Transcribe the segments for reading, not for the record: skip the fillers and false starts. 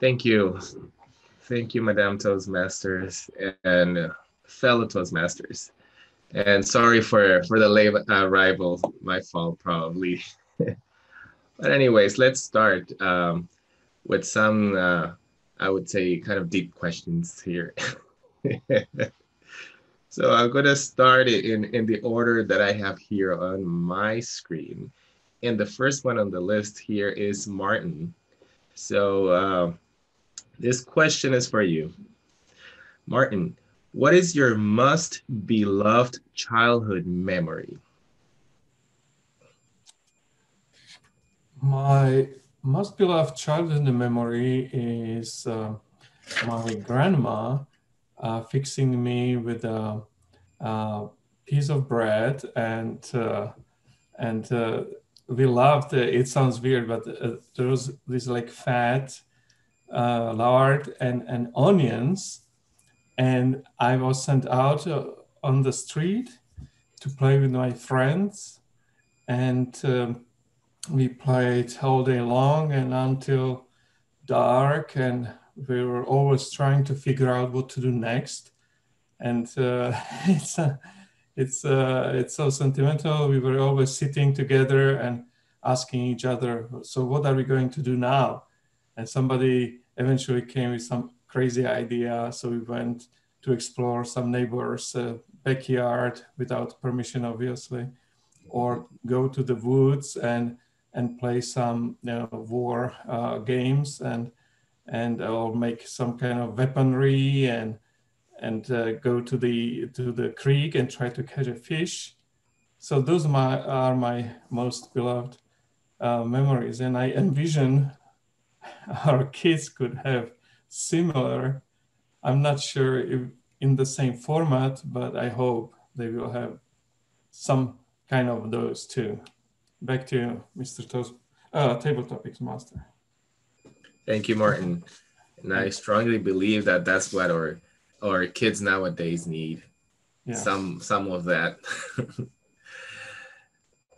Thank you. Thank you, Madame Toastmasters and fellow Toastmasters. And sorry for the late arrival. My fault, probably. But anyways, let's start with some, I would say, kind of deep questions here. So I'm gonna start it in the order that I have here on my screen. And the first one on the list here is Martin. So this question is for you, Martin. What is your most beloved childhood memory? My most beloved childhood memory is my grandma fixing me with a piece of bread, and we loved it. It sounds weird, but there was this like fat lard and onions, and I was sent out on the street to play with my friends, and we played all day long and until dark, and we were always trying to figure out what to do next. And it's it's so sentimental. We were always sitting together and asking each other, "So what are we going to do now?" And somebody eventually came with some crazy idea, so we went to explore some neighbor's backyard without permission, obviously, or go to the woods and play some war games and or make some kind of weaponry and go to the creek and try to catch a fish. So those are my most beloved memories, and I envision our kids could have similar. I'm not sure if in the same format, but I hope they will have some kind of those too. Back to you, Mr. Table Topics Master. Thank you, Martin. And I Thanks. strongly believe that that's what our kids nowadays need. Yes. Some of that.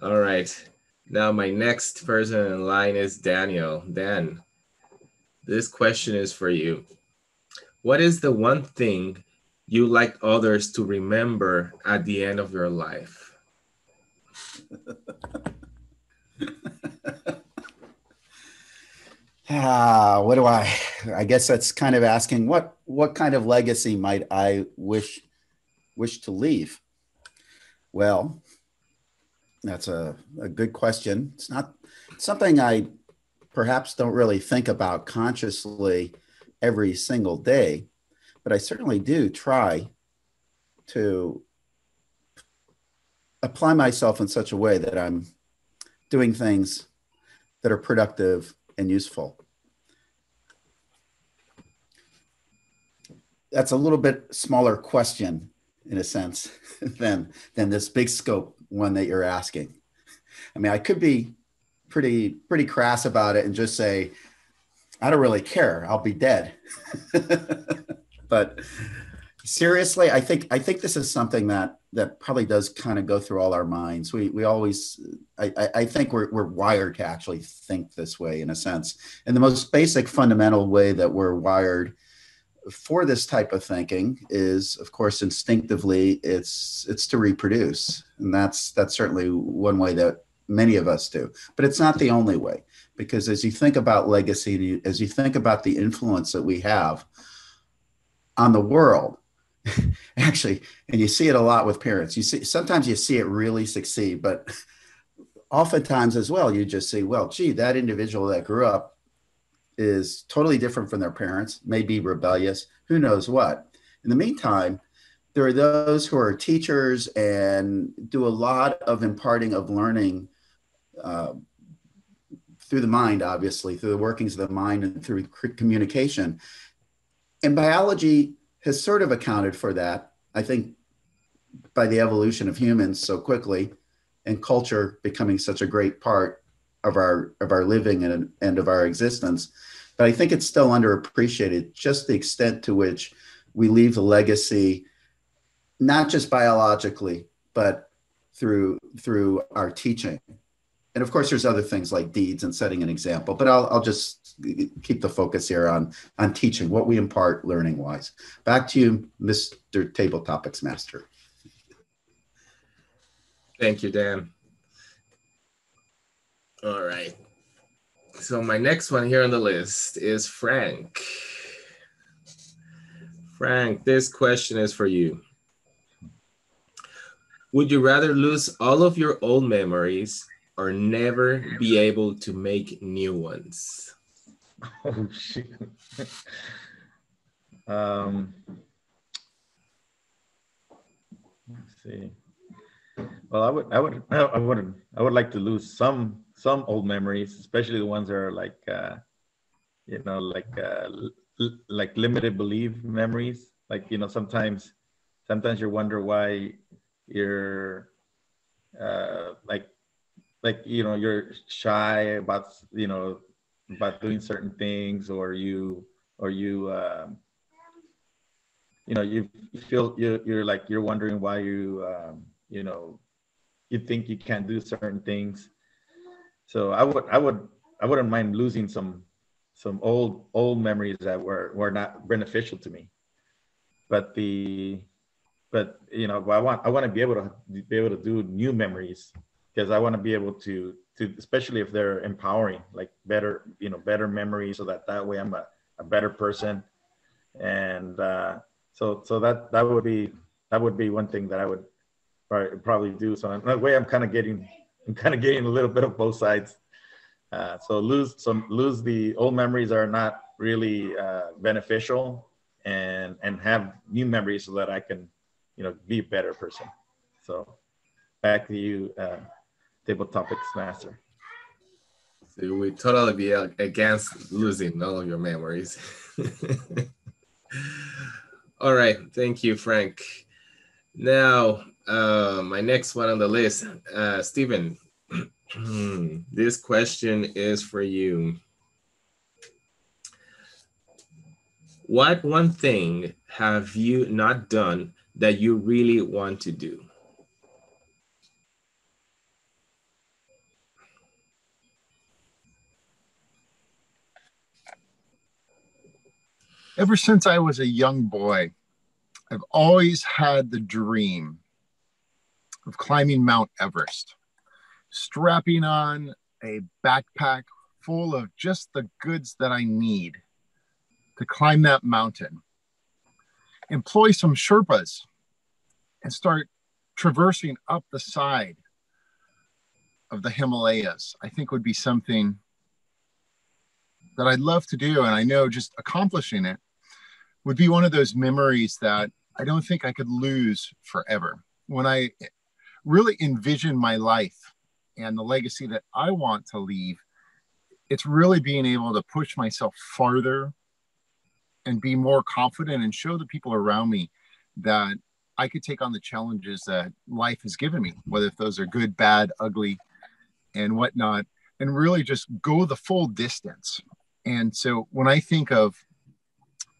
All right. Now my next person in line is Daniel. Dan, this question is for you. What is the one thing you like others to remember at the end of your life? What do I guess that's kind of asking what kind of legacy might I wish to leave? Well, that's a good question. It's not something I perhaps don't really think about consciously every single day, but I certainly do try to apply myself in such a way that I'm doing things that are productive and useful. That's a little bit smaller question in a sense than this big scope one that you're asking. I mean, I could be pretty crass about it and just say, I don't really care. I'll be dead. But seriously, I think this is something that probably does kind of go through all our minds. We always I think we're wired to actually think this way in a sense. And the most basic fundamental way that we're wired for this type of thinking is, of course, instinctively it's to reproduce, and that's certainly one way that many of us do. But it's not the only way, because as you think about legacy, as you think about the influence that we have on the world, actually, and you see it a lot with parents. You see sometimes you see it really succeed, but oftentimes as well, you just see, well, gee, that individual that grew up is totally different from their parents, may be rebellious, who knows what. In the meantime, there are those who are teachers and do a lot of imparting of learning uh, through the mind, obviously, through the workings of the mind and through communication. And biology has sort of accounted for that, I think, by the evolution of humans so quickly and culture becoming such a great part of our living and of our existence. But I think it's still underappreciated just the extent to which we leave the legacy, not just biologically, but through our teaching. And of course, there's other things like deeds and setting an example, but I'll just keep the focus here on teaching, what we impart learning wise. Back to you, Mr. Table Topics Master. Thank you, Dan. All right. So my next one here on the list is Frank. Frank, this question is for you. Would you rather lose all of your old memories or never be able to make new ones? Oh, shit. Let's see. Well, I would like to lose some old memories, especially the ones that are like, you know, like limited belief memories. Like, you know, sometimes you wonder why you're like, you know, you're shy about, you know, about doing certain things, or you you know, you feel you're wondering why you you know, you think you can't do certain things. So I wouldn't mind losing some old memories that were not beneficial to me. But you know, I want to be able to do new memories, because I want to be able to especially if they're empowering, like better memories, so that way I'm a better person. And so that would be one thing that I would probably do. So in that way, I'm kind of getting a little bit of both sides. So lose the old memories that are not really beneficial, and have new memories so that I can, you know, be a better person. So back to you, Table Topics Master. So we totally be against losing all of your memories. All right, thank you, Frank. Now, my next one on the list, Stephen, this question is for you. What one thing have you not done that you really want to do? Ever since I was a young boy, I've always had the dream of climbing Mount Everest, strapping on a backpack full of just the goods that I need to climb that mountain, employ some Sherpas, and start traversing up the side of the Himalayas. I think would be something that I'd love to do. And I know just accomplishing it would be one of those memories that I don't think I could lose forever. When I really envision my life and the legacy that I want to leave, it's really being able to push myself farther and be more confident and show the people around me that I could take on the challenges that life has given me, whether if those are good, bad, ugly, and whatnot, and really just go the full distance. And so when I think of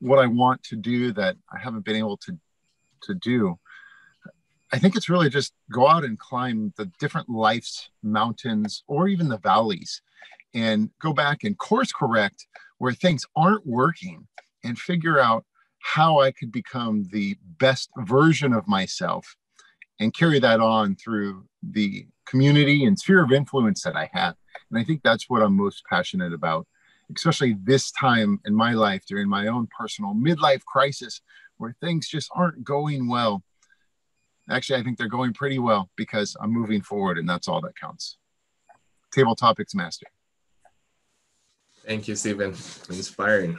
what I want to do that I haven't been able to do, I think it's really just go out and climb the different life's mountains or even the valleys, and go back and course correct where things aren't working, and figure out how I could become the best version of myself and carry that on through the community and sphere of influence that I have. And I think that's what I'm most passionate about, especially this time in my life during my own personal midlife crisis where things just aren't going well. Actually, I think they're going pretty well because I'm moving forward, and that's all that counts. Table Topics Master. Thank you, Stephen. Inspiring.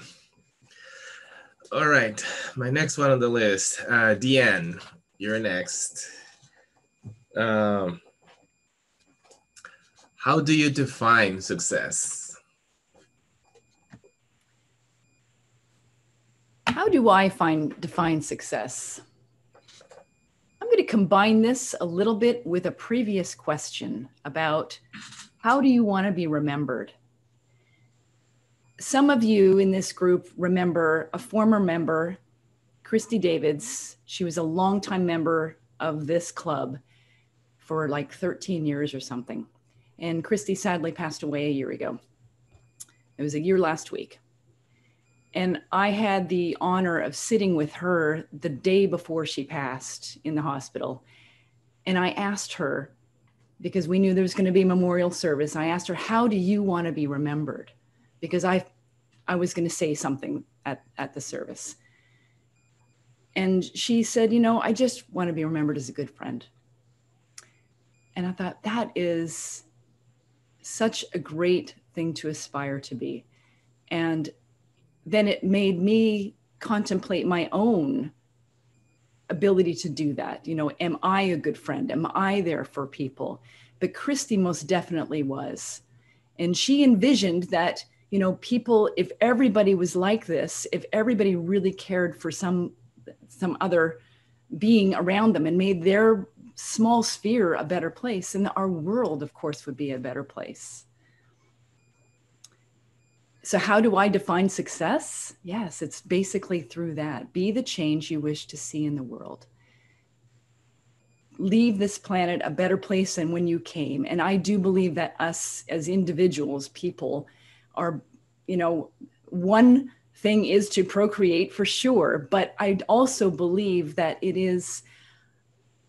All right, my next one on the list, Deanne, you're next. How do you define success? How do I define success? I'm going to combine this a little bit with a previous question about how do you want to be remembered? Some of you in this group remember a former member, Christy Davids. She was a longtime member of this club for like 13 years or something. And Christy sadly passed away a year ago. It was a year last week. And I had the honor of sitting with her the day before she passed in the hospital. And I asked her, because we knew there was going to be a memorial service, I asked her, how do you want to be remembered? Because I was going to say something at the service. And she said, you know, I just want to be remembered as a good friend. And I thought, that is such a great thing to aspire to be. And then it made me contemplate my own ability to do that. You know, am I a good friend? Am I there for people? But Christy most definitely was. And she envisioned that, you know, people, if everybody was like this, if everybody really cared for some other being around them and made their small sphere a better place, and our world, of course, would be a better place. So how do I define success? Yes, it's basically through that. Be the change you wish to see in the world. Leave this planet a better place than when you came. And I do believe that us as individuals, people, are, you know, one thing is to procreate for sure, but I also believe that it is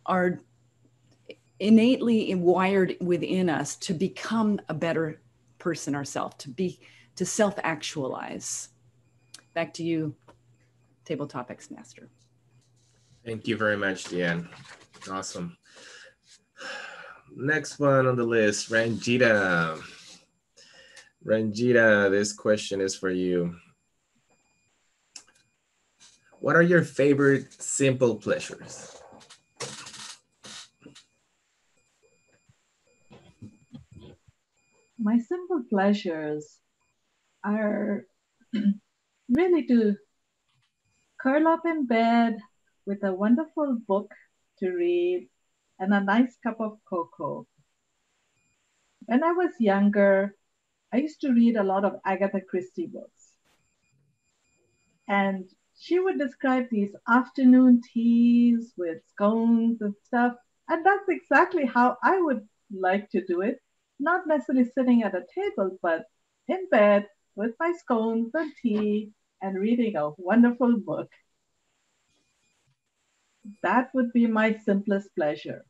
our innately wired within us to become a better person ourselves, to self-actualize. Back to you, Table Topics Master. Thank you very much, Deanne. Awesome. Next one on the list, Ranjita. Ranjita, this question is for you. What are your favorite simple pleasures? My simple pleasures are really to curl up in bed with a wonderful book to read and a nice cup of cocoa. When I was younger, I used to read a lot of Agatha Christie books. And she would describe these afternoon teas with scones and stuff. And that's exactly how I would like to do it. Not necessarily sitting at a table, but in bed with my scones and tea and reading a wonderful book. That would be my simplest pleasure.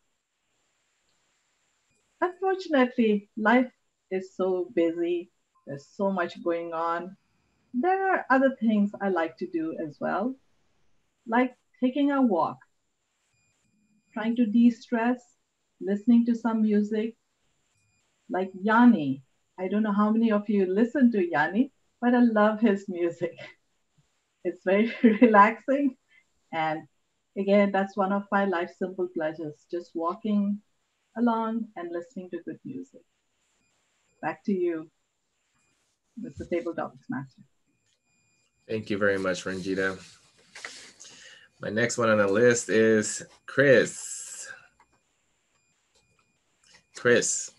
Unfortunately, life is so busy. There's so much going on. There are other things I like to do as well, like taking a walk, trying to de-stress, listening to some music, like Yanni. I don't know how many of you listen to Yanni, but I love his music. It's very relaxing. And again, that's one of my life's simple pleasures, just walking along and listening to good music. Back to you, Mr. Table Topics Master. Thank you very much, Ranjita. My next one on the list is Chris. Chris,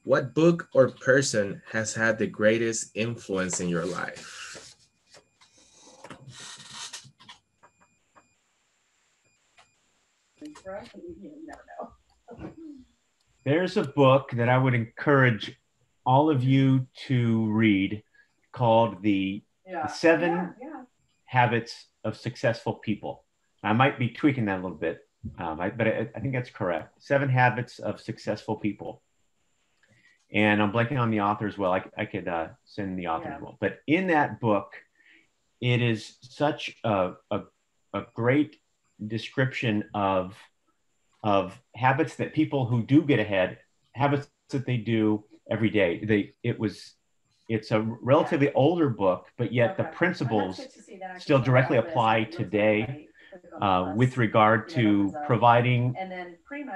what book or person has had the greatest influence in your life? There's a book that I would encourage all of you to read called The Seven Habits of Successful People. I might be tweaking that a little bit, but I think that's correct. 7 Habits of Successful People. And I'm blanking on the author as well. I could send the author as well. But in that book, it is such a great description of habits that people who do get ahead, habits that they do every day. It's a relatively older book, but yet the principles still directly apply today with regard to providing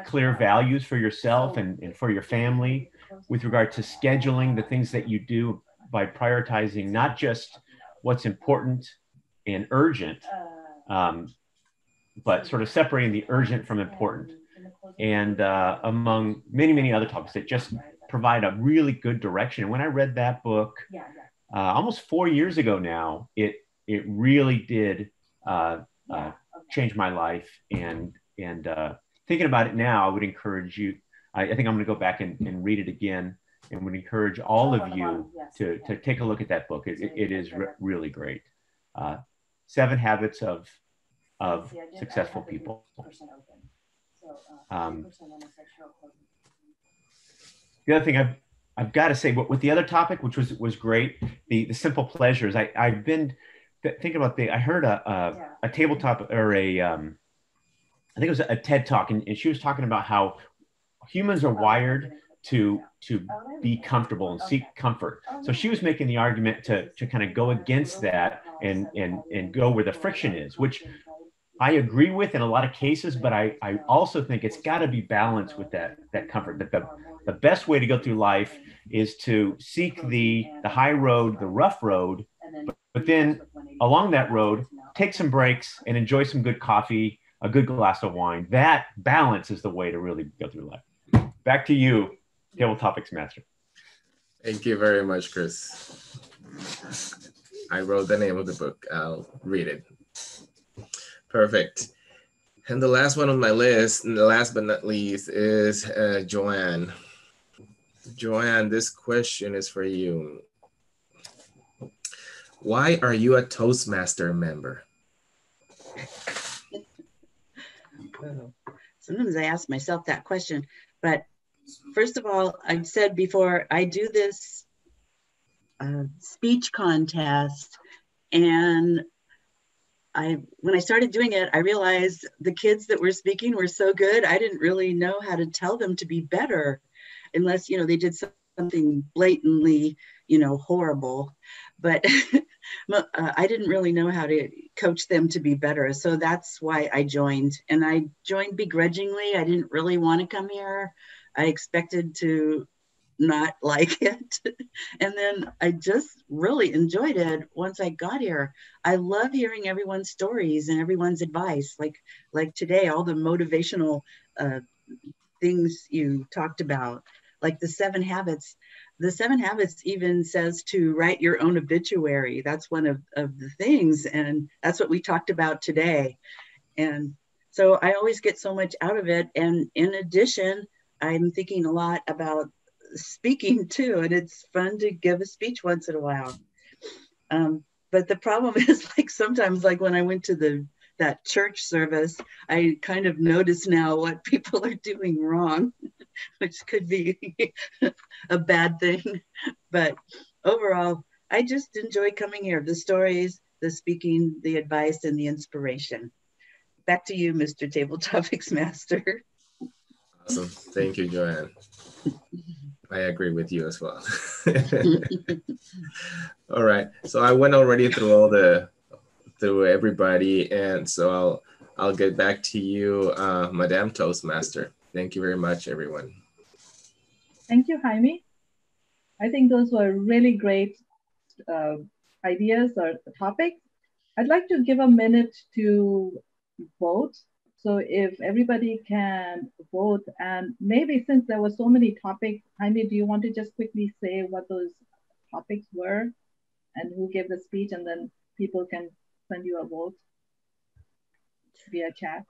clear values for yourself and for your family, with regard to scheduling the things that you do by prioritizing not just what's important and urgent, but sort of separating the urgent from important. And among many, many other topics that just provide a really good direction. And when I read that book almost 4 years ago now, it really did change my life. And thinking about it now, I would encourage you I think I'm going to go back and read it again, and would encourage all of you to take a look at that book. It is really great. 7 Habits of Successful People. The other thing I've got to say, with the other topic, which was great, the simple pleasures. I've been thinking about I heard a tabletop or I think it was a TED talk, and she was talking about how humans are wired to be comfortable and seek comfort. So she was making the argument to kind of go against that and go where the friction is, which I agree with in a lot of cases, but I also think it's got to be balanced with that comfort. That the best way to go through life is to seek the high road, the rough road, but then along that road, take some breaks and enjoy some good coffee, a good glass of wine. That balance is the way to really go through life. Back to you, Table Topics Master. Thank you very much, Chris. I wrote the name of the book. I'll read it. Perfect. And the last one on my list, and the last but not least, is Joanne. Joanne, this question is for you. Why are you a Toastmaster member? Sometimes I ask myself that question, but first of all, I've said before, I do this speech contest, and when I started doing it, I realized the kids that were speaking were so good, I didn't really know how to tell them to be better, unless, they did something blatantly, horrible. But I didn't really know how to coach them to be better. So that's why I joined. And I joined begrudgingly. I didn't really want to come here. I expected to not like it. And then I just really enjoyed it once I got here. I love hearing everyone's stories and everyone's advice. Like today, all the motivational things you talked about, like the 7 habits. The 7 habits even says to write your own obituary. That's one of the things. And that's what we talked about today. And so I always get so much out of it. And in addition, I'm thinking a lot about speaking too. And it's fun to give a speech once in a while. But the problem is, sometimes when I went to that church service, I kind of notice now what people are doing wrong, which could be a bad thing. But overall, I just enjoy coming here. The stories, the speaking, the advice, and the inspiration. Back to you, Mr. Table Topics Master. Awesome. Thank you, Joanne. I agree with you as well. All right. So I went already through everybody, and so I'll get back to you, Madame Toastmaster. Thank you very much, everyone. Thank you, Jaime. I think those were really great ideas or topics. I'd like to give a minute to vote. So if everybody can vote, and maybe since there were so many topics, Jaime, do you want to just quickly say what those topics were and who gave the speech, and then people can send you a vote via chat?